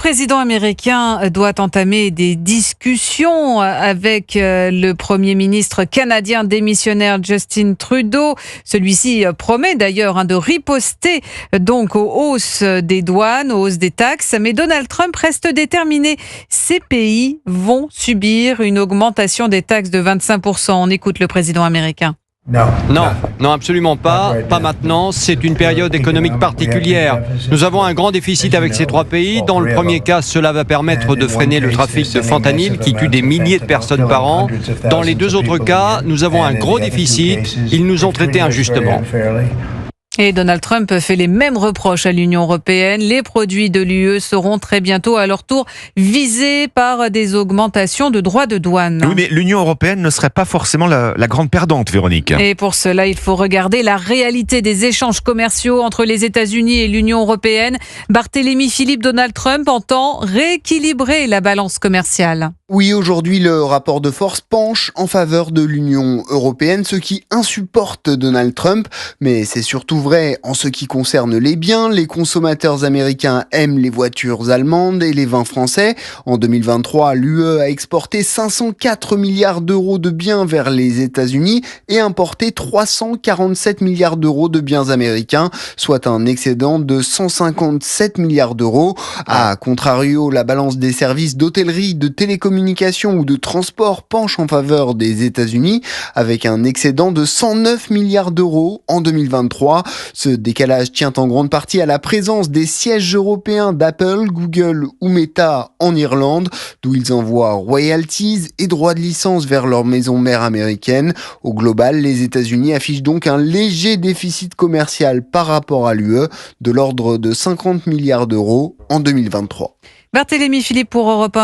Le président américain doit entamer des discussions avec le Premier ministre canadien démissionnaire Justin Trudeau. Celui-ci promet d'ailleurs de riposter donc aux hausses des douanes, aux hausses des taxes. Mais Donald Trump reste déterminé. Ces pays vont subir une augmentation des taxes de 25%. On écoute le président américain. Non, absolument pas. Pas maintenant. C'est une période économique particulière. Nous avons un grand déficit avec ces trois pays. Dans le premier cas, cela va permettre de freiner le trafic de fentanyl qui tue des milliers de personnes par an. Dans les deux autres cas, nous avons un gros déficit. Ils nous ont traités injustement. Et Donald Trump fait les mêmes reproches à l'Union européenne. Les produits de l'UE seront très bientôt à leur tour visés par des augmentations de droits de douane. Oui, mais l'Union européenne ne serait pas forcément la grande perdante, Véronique. Et pour cela, il faut regarder la réalité des échanges commerciaux entre les États-Unis et l'Union européenne. Barthélémy Philippe, Donald Trump entend rééquilibrer la balance commerciale. Oui, aujourd'hui, le rapport de force penche en faveur de l'Union européenne, ce qui insupporte Donald Trump. Mais c'est surtout vrai en ce qui concerne les biens. Les consommateurs américains aiment les voitures allemandes et les vins français. En 2023, l'UE a exporté 504 milliards d'euros de biens vers les États-Unis et importé 347 milliards d'euros de biens américains, soit un excédent de 157 milliards d'euros. A contrario, la balance des services d'hôtellerie, de télécommunications ou de transport penche en faveur des États-Unis avec un excédent de 109 milliards d'euros en 2023. Ce décalage tient en grande partie à la présence des sièges européens d'Apple, Google ou Meta en Irlande, d'où ils envoient royalties et droits de licence vers leur maison mère américaine. Au global, les États-Unis affichent donc un léger déficit commercial par rapport à l'UE de l'ordre de 50 milliards d'euros en 2023. Barthélémy Philippe pour Europe 1.